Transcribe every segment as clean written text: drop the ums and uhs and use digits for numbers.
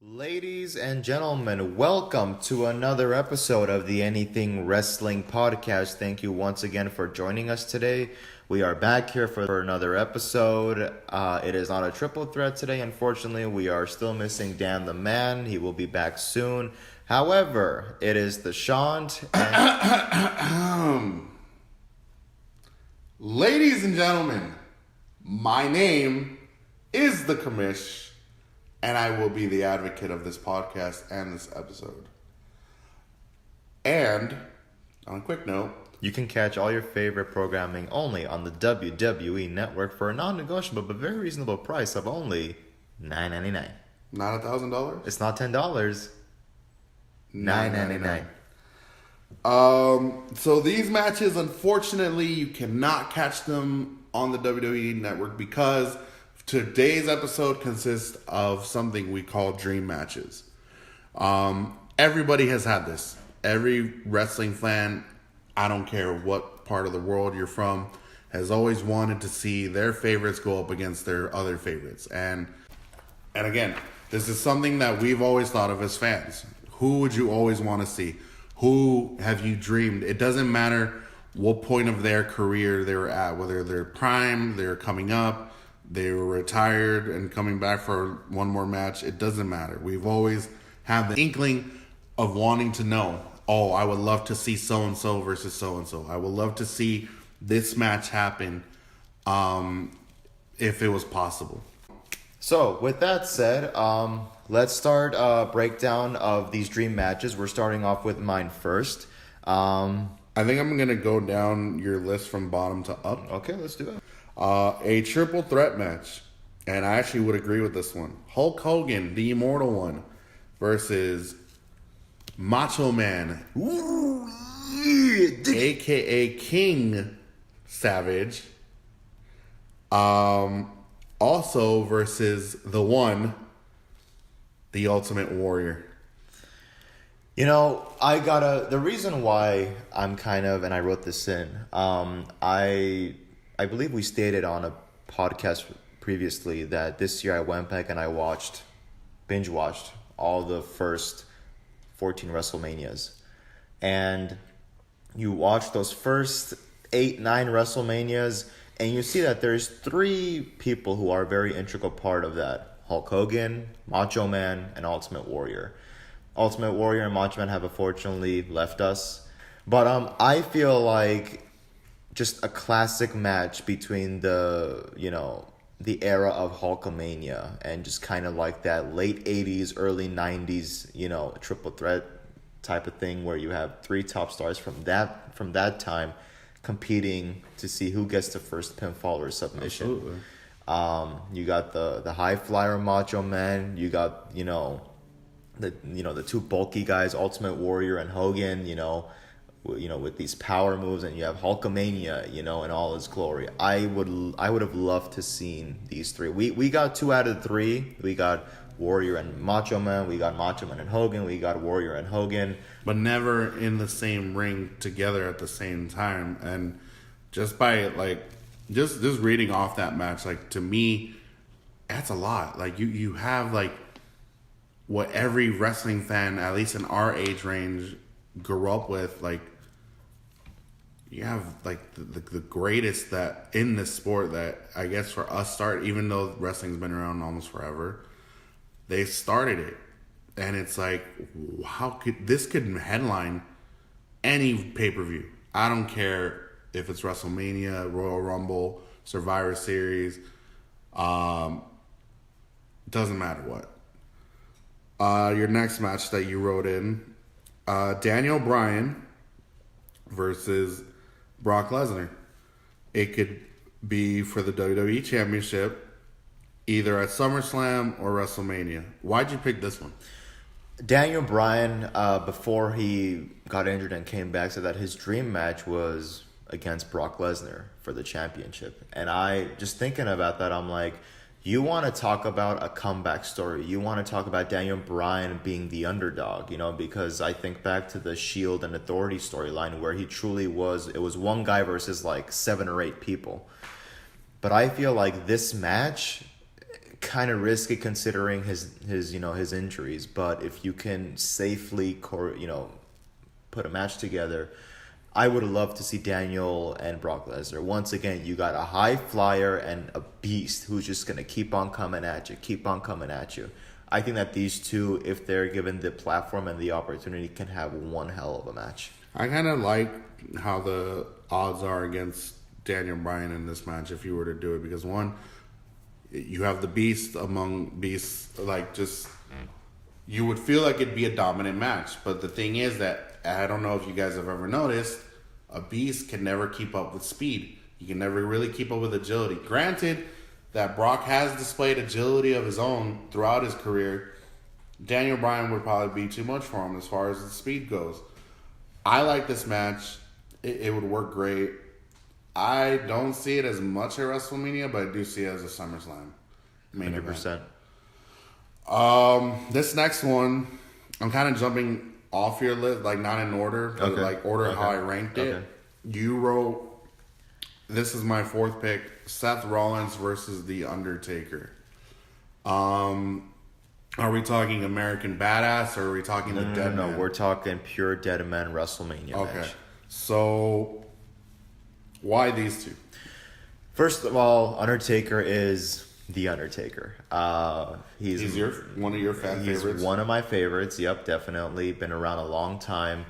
Ladies and gentlemen, welcome to another episode of the Anything Wrestling Podcast. Thank you once again for joining us today. We are back here for another episode. It is not a triple threat today, unfortunately. We are still missing Dan the Man. He will be back soon. However, it is the Shant. Ladies and gentlemen, my name is the Commish. And I will be the advocate of this podcast and this episode. And, on a quick note, You can catch all your favorite programming only on the WWE Network for a non-negotiable but very reasonable price of only $9.99. not $1,000? It's not $10. $9.99. So these matches, unfortunately, you cannot catch them on the WWE Network because today's episode consists of something we call dream matches. Everybody has had this. Every wrestling fan, I don't care what part of the world you're from, has always wanted to see their favorites go up against their other favorites. And again, this is something that we've always thought of as fans. Who would you always want to see? Who have you dreamed? It doesn't matter what point of their career they were at, whether they're prime, they're coming up, they were retired and coming back for one more match. It doesn't matter. We've always had the inkling of wanting to know, oh, I would love to see so-and-so versus so-and-so. I would love to see this match happen if it was possible. So, with that said, let's start a breakdown of these dream matches. We're starting off with mine first. I think I'm going to go down your list from bottom to up. Okay, let's do it. A triple threat match. And I actually would agree with this one. Hulk Hogan, the Immortal One, versus Macho Man, a.k.a. King Savage. Also versus the one, the Ultimate Warrior. You know, the reason why I'm and I wrote this in, I believe we stated on a podcast previously that this year I went back and I binge watched all the first 14 WrestleManias. And you watch those first 8-9 WrestleManias and you see that there's three people who are a very integral part of that. Hulk Hogan, Macho Man, and Ultimate Warrior. Ultimate Warrior and Macho Man have unfortunately left us. But I feel like just a classic match between the era of Hulkamania and just kind of like that late 80s, early 90s, triple threat type of thing where you have three top stars from that time competing to see who gets the first pinfall or submission. Absolutely. You got the high flyer Macho Man, you got the two bulky guys, Ultimate Warrior and Hogan, with these power moves, and you have Hulkamania, in all its glory. I would have loved to seen these three. We got 2 out of 3. We got Warrior and Macho Man. We got Macho Man and Hogan. We got Warrior and Hogan. But never in the same ring together at the same time. And just by just reading off that match, to me, that's a lot. You have what every wrestling fan, at least in our age range, grew up with. You have the greatest that in this sport that I guess for us start, even though wrestling's been around almost forever, they started it. And it's how could headline any pay-per-view. I don't care if it's WrestleMania, Royal Rumble, Survivor Series, doesn't matter what. Your next match that you wrote in, Daniel Bryan versus Brock Lesnar. It could be for the WWE Championship, either at SummerSlam or WrestleMania. Why'd you pick this one? Daniel Bryan, before he got injured and came back, said that his dream match was against Brock Lesnar for the championship. And I, just thinking about that, I'm like, you want to talk about a comeback story. You want to talk about Daniel Bryan being the underdog, because I think back to the Shield and Authority storyline where he truly was, it was one guy versus 7 or 8 people. But I feel like this match kind of risky considering his his injuries. But if you can safely put a match together, I would love to see Daniel and Brock Lesnar. Once again, you got a high flyer and a beast who's just gonna keep on coming at you, keep on coming at you. I think that these two, if they're given the platform and the opportunity, can have one hell of a match. I kind of like how the odds are against Daniel Bryan in this match if you were to do it, because one, you have the beast among beasts, like just you would feel like it'd be a dominant match. But the thing is that I don't know if you guys have ever noticed, a beast can never keep up with speed. He can never really keep up with agility. Granted that Brock has displayed agility of his own throughout his career, Daniel Bryan would probably be too much for him as far as the speed goes. I like this match. It would work great. I don't see it as much at WrestleMania, but I do see it as a SummerSlam main 100%. event. This next one, I'm kind of jumping off your list, like not in order, but like order how I ranked it. You wrote, this is my fourth pick, Seth Rollins versus The Undertaker. Are we talking American Badass or are we talking the Dead Man? No, we're talking pure Dead Man WrestleMania match. So why these two? First of all, Undertaker is The Undertaker. He's one of your favorites? He's one of my favorites. Yep, definitely. Been around a long time.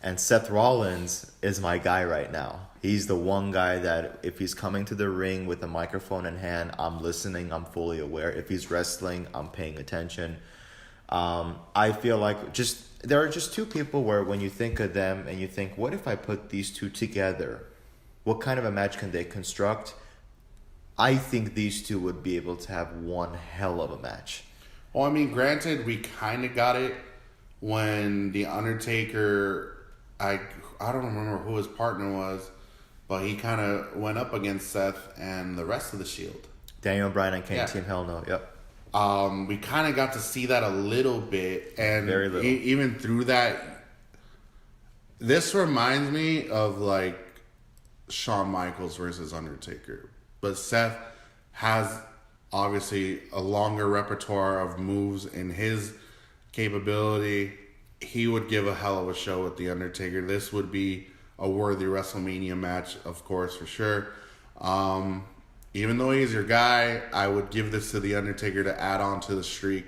And Seth Rollins is my guy right now. He's the one guy that if he's coming to the ring with a microphone in hand, I'm listening, I'm fully aware. If he's wrestling, I'm paying attention. I feel like there are just two people where when you think of them and you think, what if I put these two together? What kind of a match can they construct? I think these two would be able to have one hell of a match. Well, I mean, granted, we kind of got it when The Undertaker, I don't remember who his partner was, but he kind of went up against Seth and the rest of the Shield. Daniel Bryan and Team Hell No, yep. We kind of got to see that a little bit, and very little. Even through that, this reminds me of like Shawn Michaels versus Undertaker. But Seth has obviously a longer repertoire of moves in his capability. He would give a hell of a show with The Undertaker. This would be a worthy WrestleMania match, of course, for sure. Even though he's your guy, I would give this to The Undertaker to add on to the streak.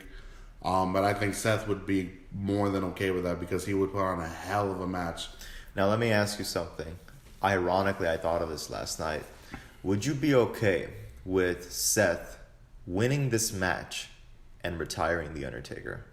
But I think Seth would be more than okay with that because he would put on a hell of a match. Now, let me ask you something. Ironically, I thought of this last night. Would you be okay with Seth winning this match and retiring The Undertaker?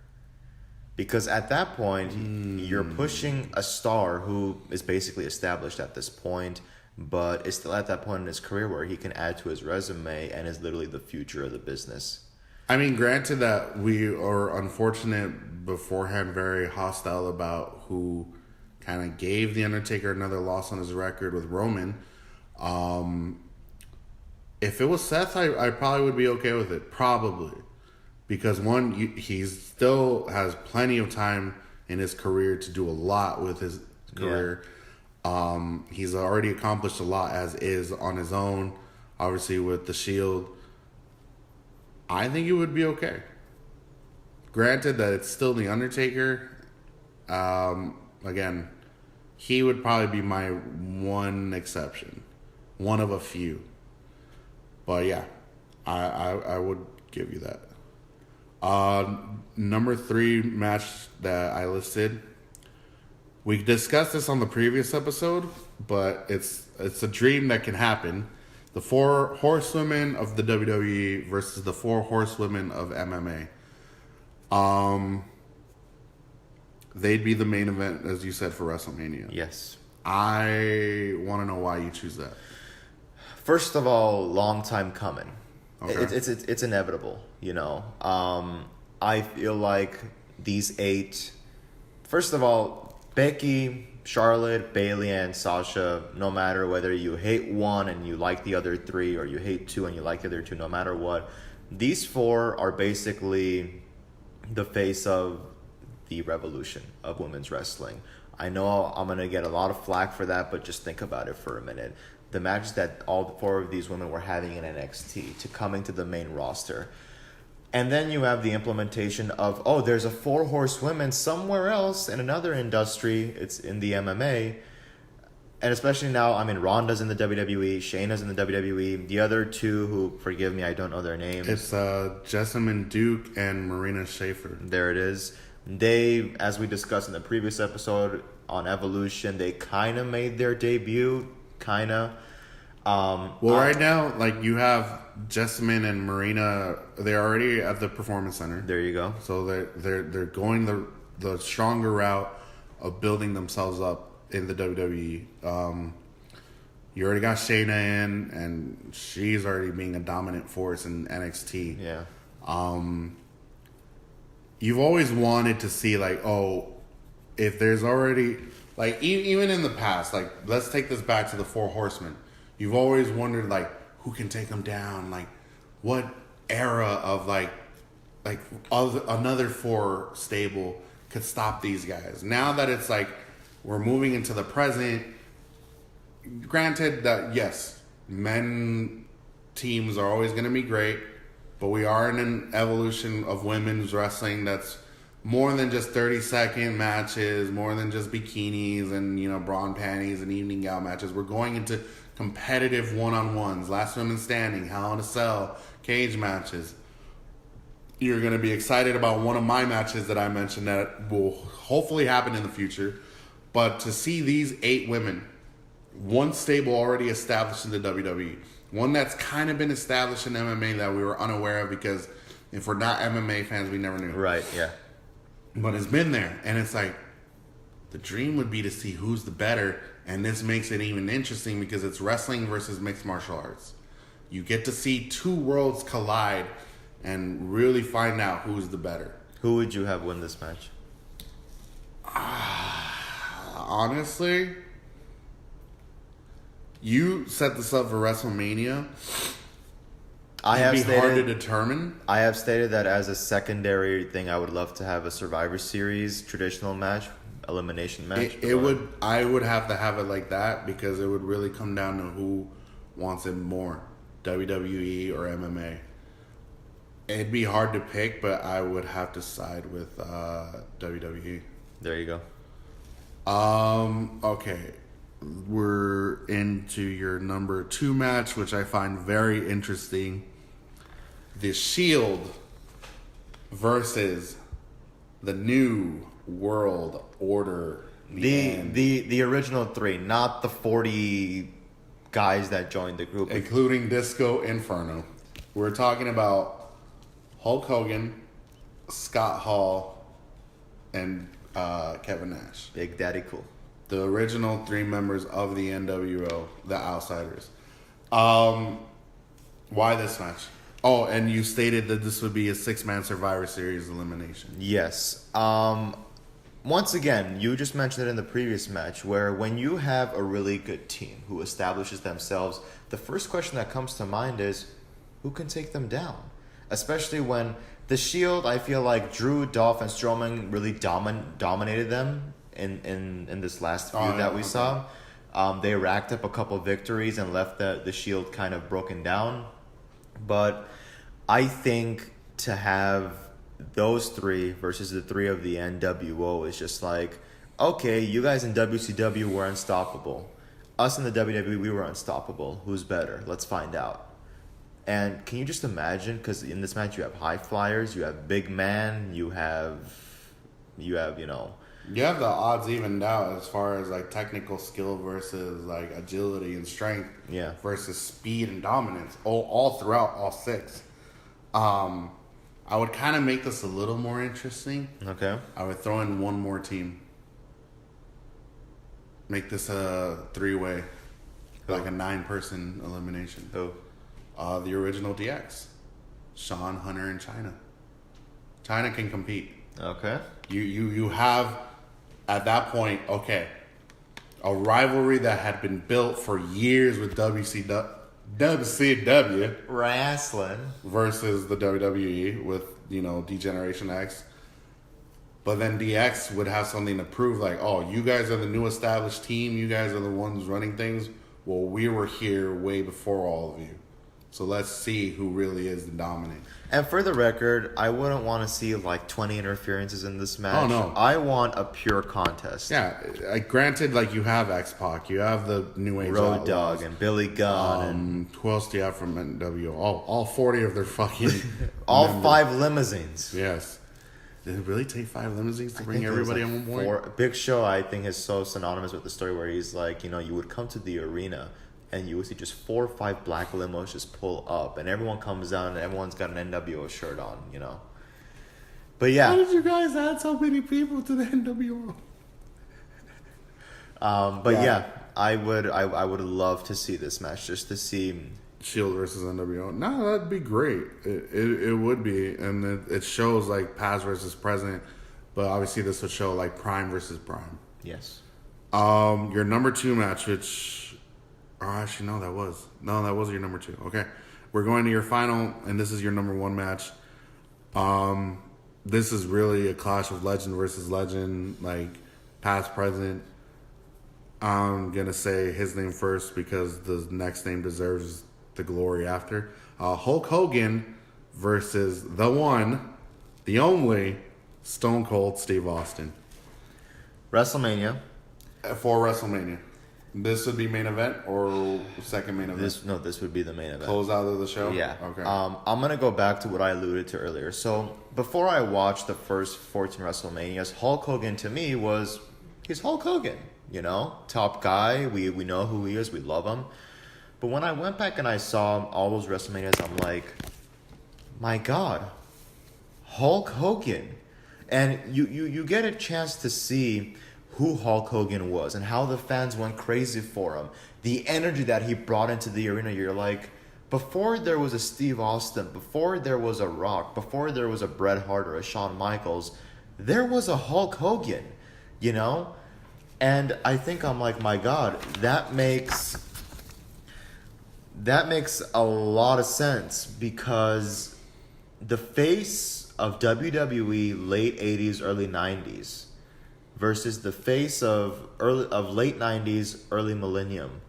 Because at that point, you're pushing a star who is basically established at this point, but is still at that point in his career where he can add to his resume and is literally the future of the business. I mean, granted that we are unfortunate beforehand, very hostile about who kind of gave The Undertaker another loss on his record with Roman. If it was Seth, I probably would be okay with it. Probably. Because one, he still has plenty of time in his career to do a lot with his career. Yeah. He's already accomplished a lot as is on his own. Obviously with the Shield. I think it would be okay. Granted that it's still The Undertaker. Again, he would probably be my one exception. One of a few. But yeah, I would give you that. Number 3 match that I listed. We discussed this on the previous episode, but it's a dream that can happen. The 4 horsewomen of the WWE versus the 4 horsewomen of MMA. They'd be the main event, as you said, for WrestleMania. Yes. I want to know why you choose that. First of all, long time coming. Okay. It's inevitable, you know. I feel like these 8. First of all, Becky, Charlotte, Bayley, and Sasha. No matter whether you hate one and you like the other 3, or you hate 2 and you like the other 2, no matter what, these 4 are basically the face of the revolution of women's wrestling. I know I'm gonna get a lot of flack for that, but just think about it for a minute. The matches that all 4 of these women were having in NXT to coming to the main roster. And then you have the implementation of, oh, there's a 4 horsewomen somewhere else in another industry. It's in the MMA. And especially now, I mean, Ronda's in the WWE, Shayna's in the WWE. The other two, who, forgive me, I don't know their names. It's Jessamyn Duke and Marina Schaefer. There it is. They, as we discussed in the previous episode on Evolution, they kind of made their debut, kind of. Right now, like, you have Jessamyn and Marina. They're already at the Performance Center. There you go. So they're going the stronger route of building themselves up in the WWE. You already got Shayna in, and she's already being a dominant force in NXT. Yeah. You've always wanted to see, like, oh, if there's already, like, even in the past, like, let's take this back to the 4 Horsemen. You've always wondered, like, who can take them down? Like, what era of, like another 4 stable could stop these guys? Now that it's, like, we're moving into the present, granted that, yes, men teams are always going to be great, but we are in an evolution of women's wrestling that's more than just 30-second matches, more than just bikinis and, you know, bra and panties and evening gown matches. We're going into competitive one-on-ones, last women standing, Hell in a Cell, cage matches. You're going to be excited about one of my matches that I mentioned that will hopefully happen in the future. But to see these 8 women, one stable already established in the WWE, one that's kind of been established in MMA that we were unaware of because if we're not MMA fans, we never knew. Right, yeah. But it's been there. And it's like, the dream would be to see who's the better. And this makes it even interesting because it's wrestling versus mixed martial arts. You get to see 2 worlds collide and really find out who's the better. Who would you have win this match? Honestly, you set this up for WrestleMania. It'd be hard to determine. I have stated that as a secondary thing, I would love to have a Survivor Series traditional match, elimination match. I would have to have it like that because it would really come down to who wants it more, WWE or MMA. It'd be hard to pick, but I would have to side with WWE. There you go. Okay. We're into your number 2 match, which I find very interesting. The Shield versus the New World Order. The original 3, not the 40 guys that joined the group. Including Disco Inferno. We're talking about Hulk Hogan, Scott Hall, and Kevin Nash. Big Daddy Cool. The original 3 members of the NWO, the Outsiders. Why this match? Oh, and you stated that this would be a 6-man Survivor Series elimination. Yes. Once again, you just mentioned it in the previous match, where when you have a really good team who establishes themselves, the first question that comes to mind is, who can take them down? Especially when the Shield, I feel like Drew, Dolph, and Strowman really dominated them in this last feud that we saw. They racked up a couple victories and left the Shield kind of broken down. But I think to have those 3 versus the 3 of the NWO is just like, okay, you guys in WCW were unstoppable. Us in the WWE, we were unstoppable. Who's better? Let's find out. And can you just imagine, because in this match you have high flyers, you have big man, you have, you know... You have the odds evened out as far as, like, technical skill versus, like, agility and strength. Yeah. Versus speed and dominance. All throughout, all 6. I would kind of make this a little more interesting. Okay. I would throw in one more team. Make this a 3-way. Like a 9-person elimination. Who? The original DX. Shawn, Hunter, and Chyna. Chyna can compete. Okay. You have, at that point, okay, a rivalry that had been built for years with WCW wrestling versus the WWE with, you know, D-Generation X. But then DX would have something to prove, like, oh, you guys are the new established team. You guys are the ones running things. Well, we were here way before all of you. So let's see who really is the dominant. And for the record, I wouldn't want to see like 20 interferences in this match. Oh, no. I want a pure contest. Yeah, granted, like you have X-Pac, you have the New Age Road Outlaws. Dogg and Billy Gunn and Who else do you have from NWO? All 40 of their fucking all members. 5 limousines. Yes. Did it really take 5 limousines to I bring think it was, everybody like, on one point? 4. Big Show, I think, is so synonymous with the story where he's like, you would come to the arena and you would see just 4 or 5 black limos just pull up, and everyone comes down and everyone's got an NWO shirt on, But How yeah, did you guys add so many people to the NWO? yeah, I would love to see this match just to see. Shield versus NWO. No, that'd be great. It would be, and it shows like past versus present, but obviously this would show like Prime versus Prime. Yes. Your number 2 match, which actually that was your number 2. Okay, we're going to your final, and this is your number 1 match. This is really a clash of legend versus legend, like past, present. I'm gonna say his name first because the next name deserves the glory after. Hulk Hogan versus the one, the only Stone Cold Steve Austin WrestleMania. for WrestleMania. This would be main event or second main event? This would be the main event. Close out of the show? Yeah. Okay. I'm gonna go back to what I alluded to earlier. So before I watched the first 14 WrestleManias, Hulk Hogan to me he's Hulk Hogan. Top guy. We know who he is. We love him. But when I went back and I saw all those WrestleManias, I'm like, my God, Hulk Hogan. And you get a chance to see who Hulk Hogan was and how the fans went crazy for him. The energy that he brought into the arena, you're like, before there was a Steve Austin, before there was a Rock, before there was a Bret Hart or a Shawn Michaels, there was a Hulk Hogan, And I think I'm like, my God, that makes a lot of sense, because the face of WWE late 80s, early 90s versus the face of late 90s, early millennium,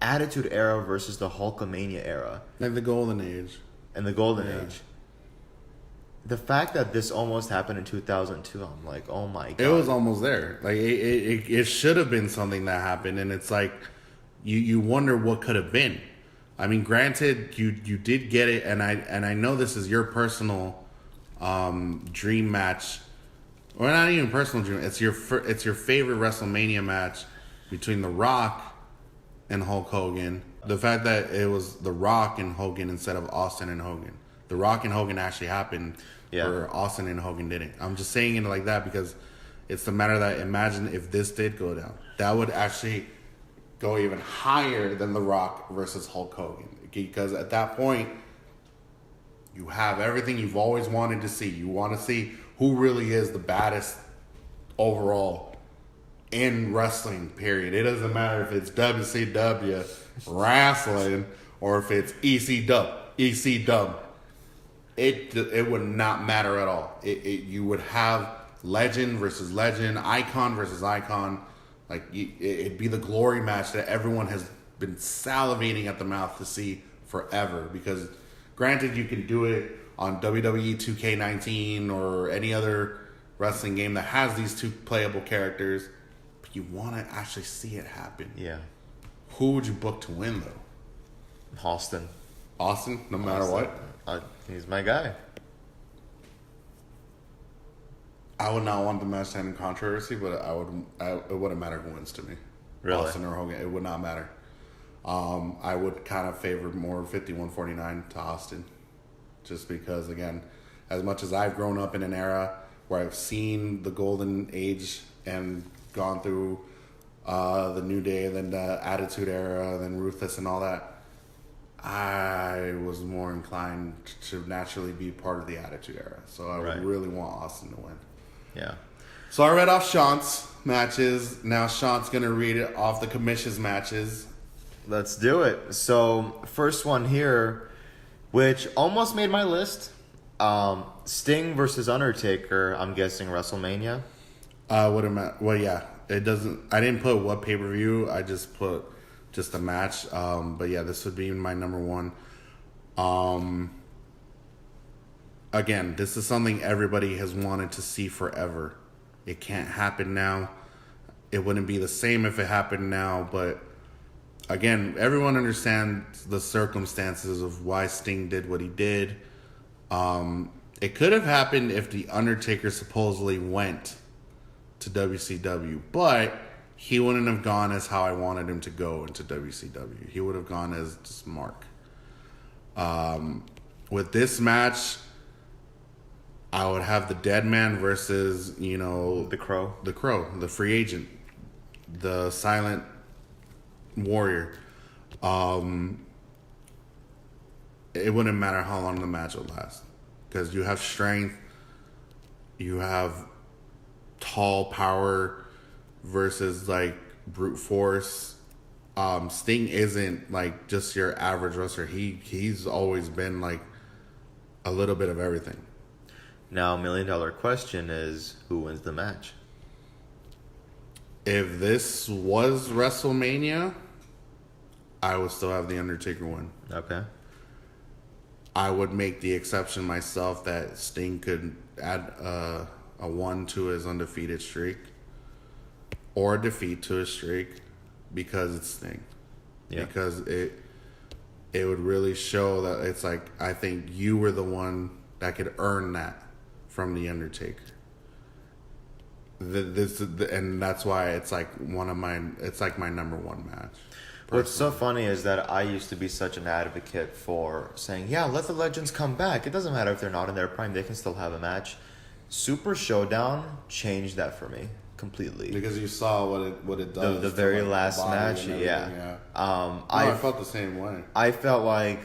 Attitude Era versus the Hulkamania era, like the golden age. and the Golden Age. The fact that this almost happened in 2002, I'm like, oh my God. It was almost there. Like it should have been something that happened, and it's like you wonder what could have been. I mean, granted, you did get it, and I know this is your personal dream match, or not even personal dream. It's your favorite WrestleMania match between The Rock and Hulk Hogan. The fact that it was The Rock and Hogan instead of Austin and Hogan. The Rock and Hogan actually happened, where Austin and Hogan didn't. I'm just saying it like that because it's the matter that, imagine if this did go down, that would actually go even higher than The Rock versus Hulk Hogan, because at that point you have everything you've always wanted to see. You want to see who really is the baddest overall in wrestling, period. It doesn't matter if it's WCW wrestling or if it's ECW. It would not matter at all. You would have legend versus legend, icon versus icon. Like, it'd be the glory match that everyone has been salivating at the mouth to see forever. Because, granted, you can do it on WWE 2K19 or any other wrestling game that has these 2 playable characters, but you want to actually see it happen. Yeah. Who would you book to win, though? Austin. Austin, no matter what? He's my guy. I would not want the match to end in controversy, but it wouldn't matter who wins to me. Really? Austin or Hogan, it would not matter. I would kind of favor more 51-49 to Austin. Just because, again, as much as I've grown up in an era where I've seen the golden age and gone through the New Day, then the Attitude Era, then Ruthless and all that, I was more inclined to naturally be part of the Attitude Era. So I would really want Austin to win. Yeah. So I read off Sean's matches. Now Sean's going to read it off the commission's matches. Let's do it. So, first one here, which almost made my list. Sting versus Undertaker, I'm guessing WrestleMania. Well, yeah. It doesn't... I didn't put what pay-per-view. I just put just a match. But yeah, this would be my number 1. Again, this is something everybody has wanted to see forever. It can't happen now. It wouldn't be the same if it happened now, but again, everyone understands the circumstances of why Sting did what he did. It could have happened if The Undertaker supposedly went to WCW, but he wouldn't have gone as how I wanted him to go into WCW. He would have gone as just Mark. With this match, I would have the Dead Man versus, The Crow. The Crow, the free agent, the silent warrior. It wouldn't matter how long the match would last, because you have strength, you have tall power versus like brute force. Sting isn't like just your average wrestler. He's always been like a little bit of everything. Now, $1 million question is, who wins the match? If this was WrestleMania, I would still have The Undertaker win. Okay. I would make the exception myself that Sting could add a 1 to his undefeated streak or a defeat to his streak, because it's Sting. Yeah. Because it would really show that it's like, I think you were the one that could earn that from The Undertaker. And that's why it's like it's like my number one match. What's so funny is that I used to be such an advocate for saying, yeah, let the legends come back. It doesn't matter if they're not in their prime, they can still have a match. Super Showdown changed that for me completely. Because you saw what it does. The very last match, yeah. I felt the same way. I felt like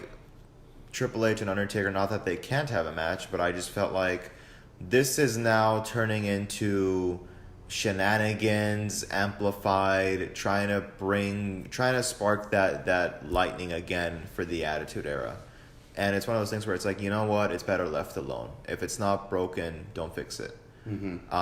Triple H and Undertaker, not that they can't have a match, but I just felt like this is now turning into shenanigans amplified, trying to spark that lightning again for the Attitude Era. And it's one of those things where it's like, you know what, it's better left alone. If it's not broken, don't fix it. Mm-hmm.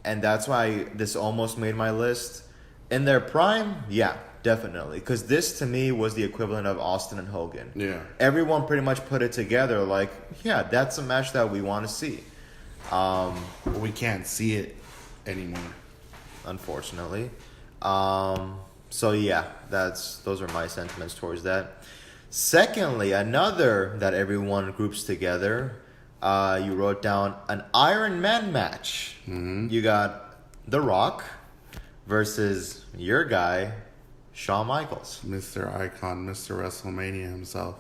And that's why this almost made my list. In their prime, yeah, definitely, because this to me was the equivalent of Austin and Hogan. Yeah, everyone pretty much put it together like, yeah, that's a match that we want to see. We can't see it anymore, unfortunately. So yeah, those are my sentiments towards that. Secondly, another that everyone groups together, you wrote down an Iron Man match. Mm-hmm. You got The Rock versus your guy, Shawn Michaels. Mr. Icon, Mr. WrestleMania himself.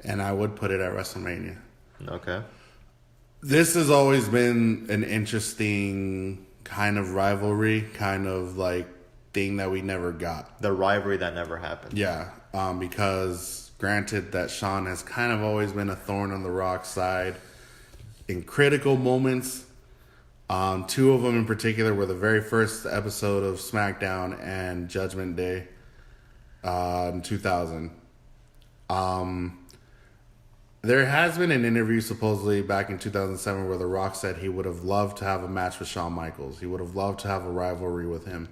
And I would put it at WrestleMania. Okay. This has always been an interesting kind of rivalry, kind of like thing that we never got. The rivalry that never happened. Yeah, because granted that Shawn has kind of always been a thorn on the Rock's side in critical moments. 2 of them in particular were the very first episode of SmackDown and Judgment Day in 2000. There has been an interview supposedly back in 2007 where The Rock said he would have loved to have a match with Shawn Michaels. He would have loved to have a rivalry with him.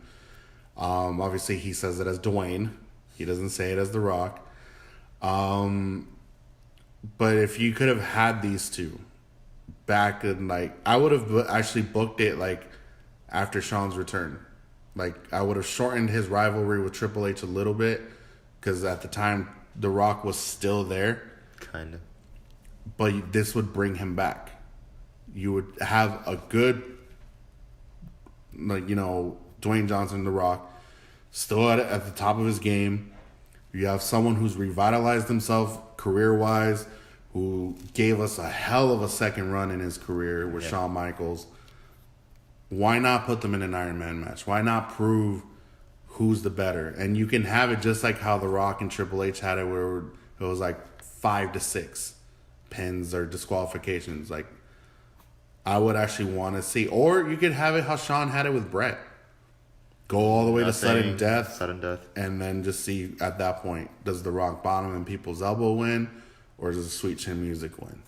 Obviously, he says it as Dwayne. He doesn't say it as The Rock. But if you could have had these two back in, like, I would have actually booked it, like, after Shawn's return. Like, I would have shortened his rivalry with Triple H a little bit, because at the time, The Rock was still there. Kind of. But this would bring him back. You would have a good, like, Dwayne Johnson, The Rock, still at the top of his game. You have someone who's revitalized himself career-wise, who gave us a hell of a second run in his career with Shawn Michaels. Why not put them in an Iron Man match? Why not prove who's the better? And you can have it just like how The Rock and Triple H had it, where it was like 5 to 6 pins or disqualifications. Like, I would actually want to see. Or you could have it how Shawn had it with Brett. Go all the way to sudden death. And then just see at that point, does The Rock bottom and people's elbow win? Or does the Sweet Chin Music win?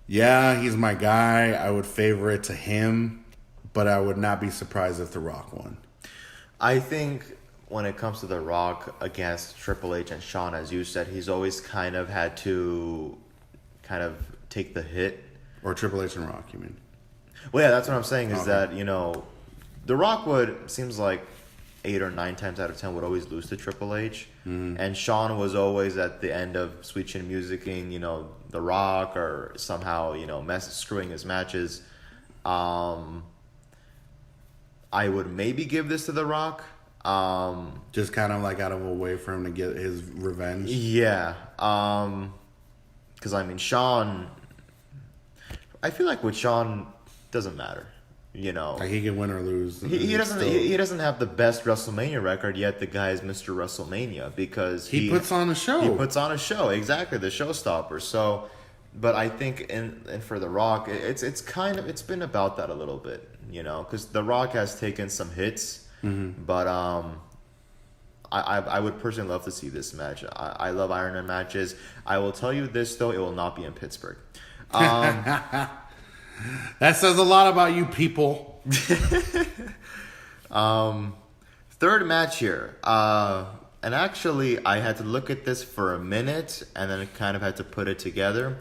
Yeah, he's my guy. I would favor it to him. But I would not be surprised if The Rock won. I think when it comes to The Rock against Triple H and Shawn, as you said, he's always kind of had to kind of take the hit. Or Triple H and Rock, you mean? Well, yeah, that's what I'm saying is Okay. that, The Rock seems like 8 or 9 times out of 10 would always lose to Triple H. And Shawn was always at the end of Sweet Chin Musicking, The Rock or somehow, screwing his matches. I would maybe give this to The Rock. Just kind of like out of a way for him to get his revenge. Yeah. Because, Shawn... I feel like with Shawn, doesn't matter. Like he can win or lose. He doesn't. Still- He doesn't have the best WrestleMania record yet. The guy is Mr. WrestleMania because he puts on a show. He puts on a show, exactly, the showstopper. So, but I think and for The Rock, it's been about that a little bit, because The Rock has taken some hits, but I would personally love to see this match. I love Iron Man matches. I will tell you this though, it will not be in Pittsburgh. That says a lot about you people. Third match here. And actually, I had to look at this for a minute and then kind of had to put it together.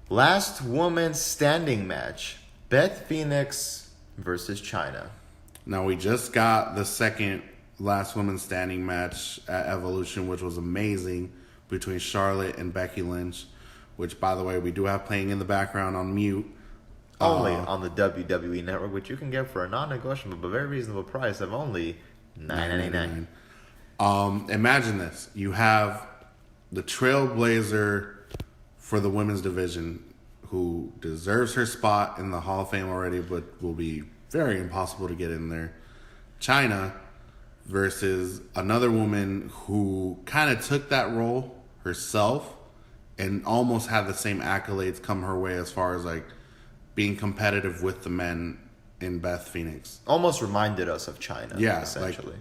Last woman standing match. Beth Phoenix versus Chyna. Now we just got the second last woman standing match at Evolution, which was amazing, between Charlotte and Becky Lynch, which, by the way, we do have playing in the background on mute. Only on the WWE Network, which you can get for a non-negotiable but very reasonable price of only $9.99. Imagine this. You have the trailblazer for the women's division, who deserves her spot in the Hall of Fame already, but will be very impossible to get in there. Chyna versus another woman who kind of took that role herself and almost had the same accolades come her way as far as like being competitive with the men in Beth Phoenix. Almost reminded us of Chyna, Yeah, essentially.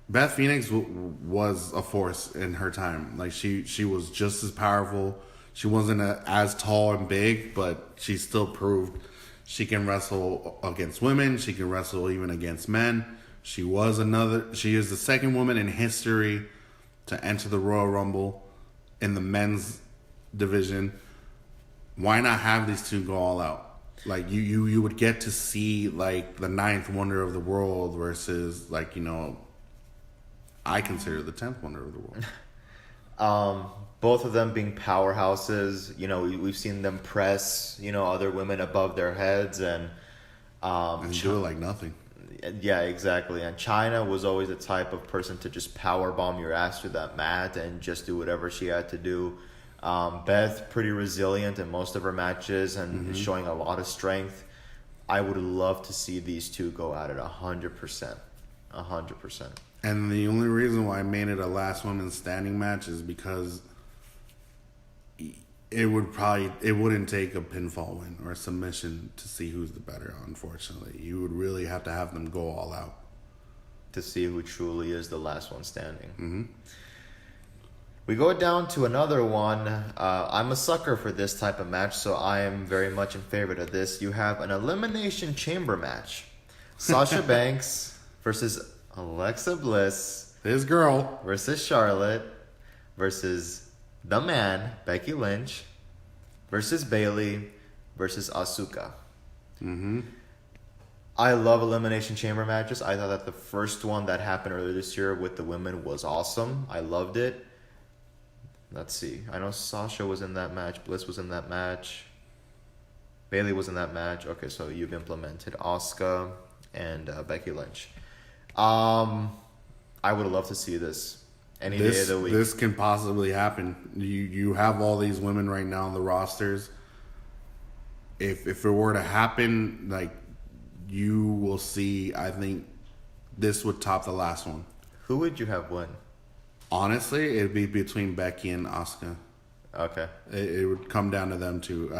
Beth Phoenix was a force in her time. Like she was just as powerful. She wasn't as tall and big, but she still proved she can wrestle against women. She can wrestle even against men. She is the second woman in history to enter the Royal Rumble in the men's division. Why not have these two go all out? Like you would get to see like the 9th wonder of the world versus like, I consider the 10th wonder of the world. Both of them being powerhouses. We've seen them press, other women above their heads and do it like nothing. Yeah, exactly. And Chyna was always the type of person to just power bomb your ass through that mat and just do whatever she had to do. Beth, pretty resilient in most of her matches and showing a lot of strength. I would love to see these two go at it 100%. 100%. And the only reason why I made it a last woman standing match is because it wouldn't take a pinfall win or a submission to see who's the better, unfortunately. You would really have to have them go all out. To see who truly is the last one standing. Mm-hmm. We go down to another one. I'm a sucker for this type of match, so I am very much in favor of this. You have an Elimination Chamber match. Sasha Banks versus Alexa Bliss. This girl. Versus Charlotte. Versus the man, Becky Lynch. Versus Bayley. Versus Asuka. Mm-hmm. I love Elimination Chamber matches. I thought that the first one that happened earlier this year with the women was awesome. I loved it. Let's see. I know Sasha was in that match. Bliss was in that match. Bayley was in that match. Okay, so you've implemented Asuka and Becky Lynch. I would love to see this any day of the week. This can possibly happen. You have all these women right now on the rosters. If it were to happen, like, you will see, I think this would top the last one. Who would you have win? Honestly, it'd be between Becky and Asuka. Okay. It would come down to them two.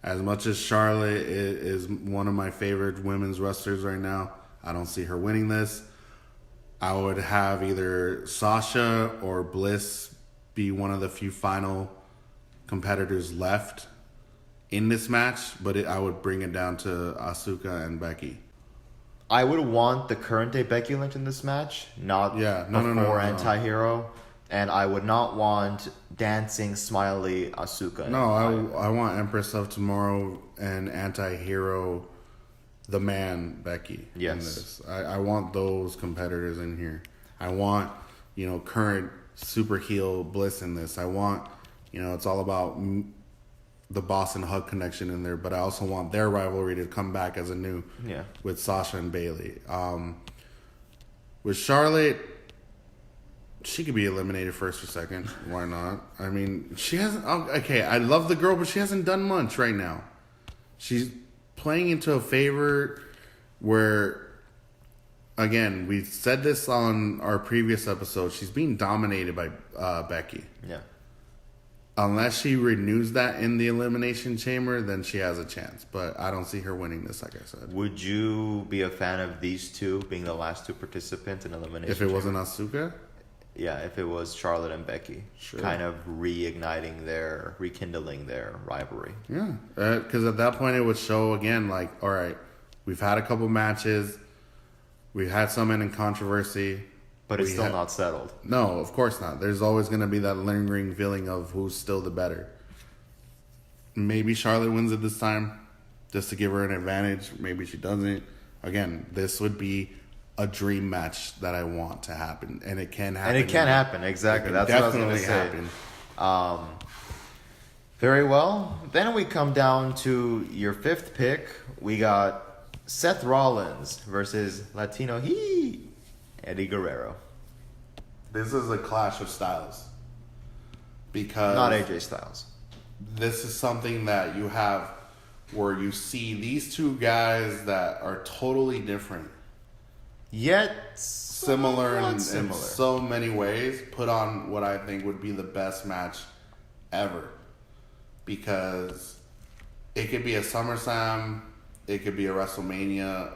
As much as Charlotte is one of my favorite women's wrestlers right now, I don't see her winning this. I would have either Sasha or Bliss be one of the few final competitors left in this match, but I would bring it down to Asuka and Becky. I would want the current day Becky Lynch in this match, not Yeah, no, no, before no. anti-hero. And I would not want dancing, smiley Asuka. No, I want Empress of Tomorrow and anti-hero, the man, Becky. in Yes. this. I want those competitors in here. I want, current super heel Bliss in this. I want, it's all about the Boss and Hug connection in there, but I also want their rivalry to come back as a new Yeah. with Sasha and Bailey. With Charlotte, she could be eliminated first or second. Why not? I mean, she hasn't. Okay, I love the girl, but she hasn't done much right now. She's playing into a favor where, again, we said this on our previous episode. She's being dominated by Becky. Yeah. Unless she renews that in the Elimination Chamber, then she has a chance. But I don't see her winning this, like I said. Would you be a fan of these two being the last two participants in elimination? If it wasn't Asuka? Yeah, if it was Charlotte and Becky, Sure. kind of rekindling their rivalry. Yeah. Because at that point, it would show again, like, all right, we've had a couple matches. We've had some in controversy. But it's We still ha- not settled. No, of course not. There's always going to be that lingering feeling of who's still the better. Maybe Charlotte wins it this time, just to give her an advantage. Maybe she doesn't. Again, this would be a dream match that I want to happen, and it can happen. And it can happen, exactly. It can That's what I was going to definitely say. happen. Very well. Then we come down to your fifth pick. We got Seth Rollins versus Latino Heat, Eddie Guerrero. This is a clash of styles because Not AJ Styles. this is something that you have where you see these two guys that are totally different, Yet similar in similar. so many ways, put on what I think would be the best match ever. Because it could be a SummerSlam, it could be a WrestleMania,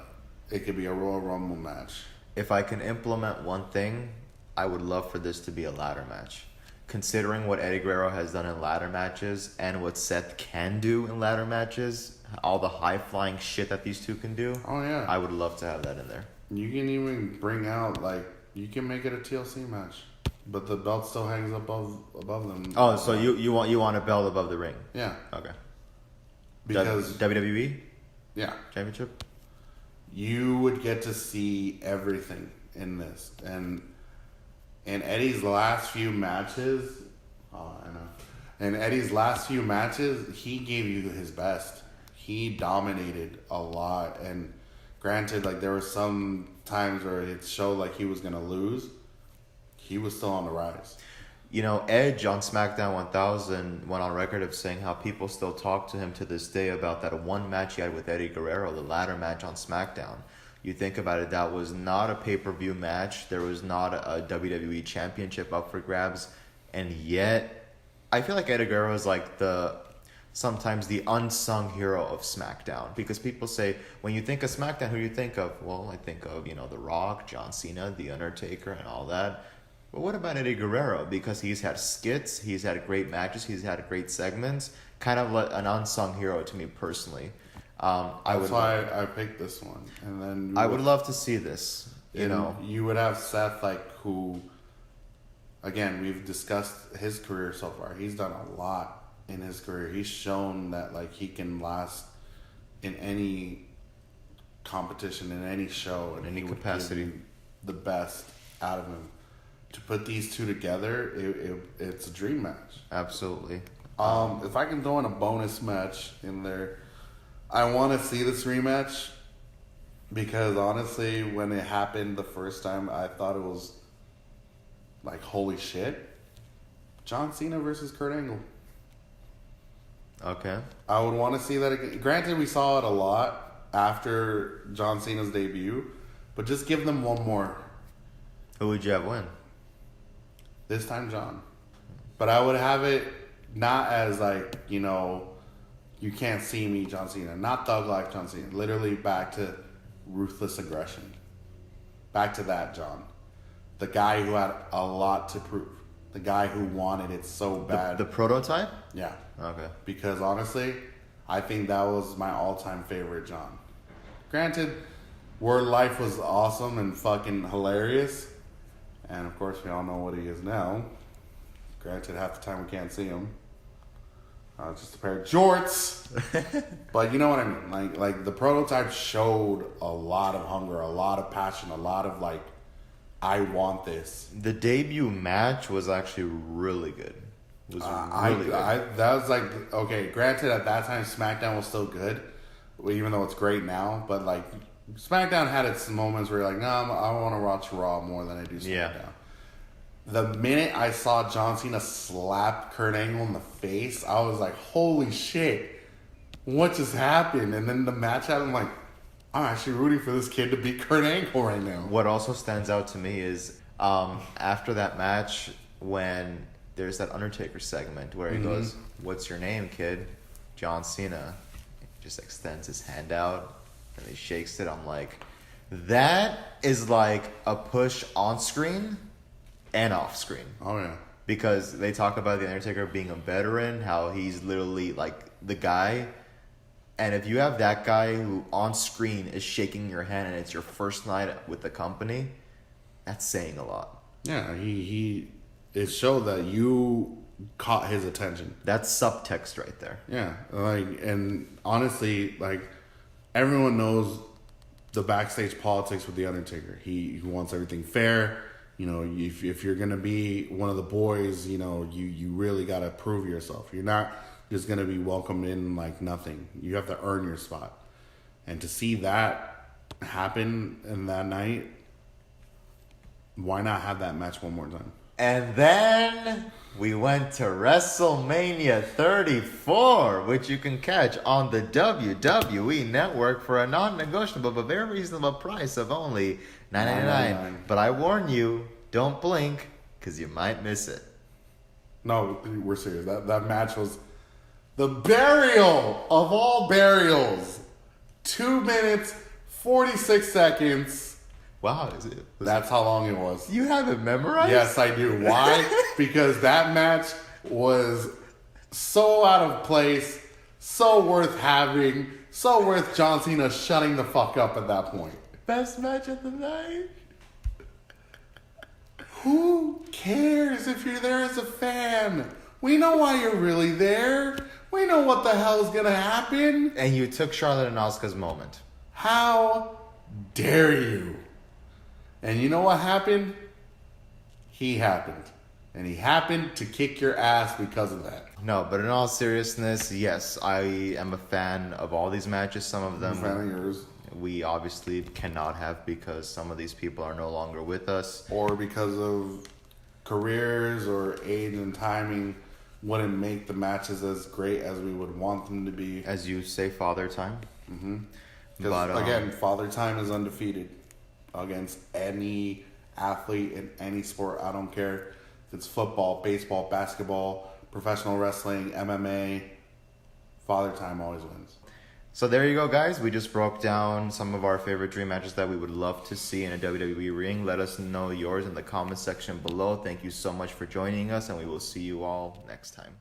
it could be a Royal Rumble match. If I can implement one thing, I would love for this to be a ladder match. Considering what Eddie Guerrero has done in ladder matches and what Seth can do in ladder matches, all the high flying shit that these two can do, Oh yeah. I would love to have that in there. You can even bring out, like, you can make it a TLC match, but the belt still hangs above them. Oh, so you want a belt above the ring? Yeah, Okay. because WWE yeah, Championship. you would get to see everything in this, and in Eddie's last few matches, in Eddie's last few matches, he gave you his best. He dominated a lot, and granted, like, there were some times where it showed like he was gonna lose. He was still on the rise. You know, Edge on SmackDown 1000 went on record of saying how people still talk to him to this day about that one match he had with Eddie Guerrero, the ladder match on SmackDown. You think about it, that was not a pay-per-view match. There was not a WWE championship up for grabs. And yet, I feel like Eddie Guerrero is like sometimes the unsung hero of SmackDown. Because people say, when you think of SmackDown, who do you think of? Well, I think of, The Rock, John Cena, The Undertaker, and all that. But what about Eddie Guerrero? Because he's had skits, he's had great matches, he's had great segments. Kind of like an unsung hero to me personally. That's why I picked this one. And then I would love to see this. you would have Seth, like, who, again, we've discussed his career so far. He's done a lot in his career. He's shown that, like, he can last in any competition, in any show, and Any he would capacity. give you the best out of him. To put these two together, it's a dream match. Absolutely. If I can throw in a bonus match in there, I want to see this rematch because honestly, when it happened the first time, I thought it was like, holy shit. John Cena versus Kurt Angle. Okay. I would want to see that again. Granted, we saw it a lot after John Cena's debut, but just give them one more. Who would you have win? This time, John. But I would have it not as, like, you can't see me, John Cena. Not Thug Life John Cena. Literally back to ruthless aggression. Back to that, John. The guy who had a lot to prove. The guy who wanted it so bad. The prototype? Yeah. Okay. Because honestly, I think that was my all-time favorite John. Granted, where life was awesome and fucking hilarious. And of course, we all know what he is now. Granted, half the time we can't see him. Just a pair of jorts. But you know what I mean. Like the prototype showed a lot of hunger, a lot of passion, a lot of like, I want this. The debut match was actually really good. It was really good. That was like, okay, granted at that time SmackDown was still good, even though it's great now. But like SmackDown had its moments where you're like, no, I want to watch Raw more than I do SmackDown. Yeah. The minute I saw John Cena slap Kurt Angle in the face, I was like, holy shit, what just happened? And then the match happened, I'm like, I'm actually rooting for this kid to beat Kurt Angle right now. What also stands out to me is after that match, when there's that Undertaker segment where he goes, "What's your name, kid?" John Cena. He just extends his hand out and he shakes it. I'm like, that is like a push on screen and off screen. Oh, yeah. Because they talk about the Undertaker being a veteran, how he's literally like the guy. And if you have that guy who on screen is shaking your hand and it's your first night with the company, that's saying a lot. Yeah, it showed that you caught his attention. That's subtext right there. Yeah, like, and honestly, like, everyone knows the backstage politics with the Undertaker. He wants everything fair. You know, if you're gonna be one of the boys, you know, you really gotta prove yourself. You're not just gonna be welcomed in like nothing. You have to earn your spot. And to see that happen in that night, why not have that match one more time? And then we went to WrestleMania 34, which you can catch on the WWE Network for a non-negotiable but very reasonable price of only $9.99. But I warn you, don't blink, because you might miss it. No, we're serious. That match was the burial of all burials. 2 minutes, 46 seconds. Wow, That's how long it was. You have it memorized? Yes, I do. Why? Because that match was so out of place, so worth having, so worth John Cena shutting the fuck up at that point. Best match of the night? Who cares if you're there as a fan? We know why you're really there. We know what the hell is going to happen. And you took Charlotte and Asuka's moment. How dare you? And you know what happened? He happened. And he happened to kick your ass because of that. No, but in all seriousness, yes, I am a fan of all these matches. Some of them Fan of yours. we obviously cannot have because some of these people are no longer with us. Or because of careers or age and timing wouldn't make the matches as great as we would want them to be. As you say, father time. Because again, Father Time is undefeated against any athlete in any sport. I don't care if it's football, baseball, basketball, professional wrestling, MMA. Father Time always wins. So there you go, guys. We just broke down some of our favorite dream matches that we would love to see in a WWE ring. Let us know yours in the comment section below. Thank you so much for joining us, and we will see you all next time.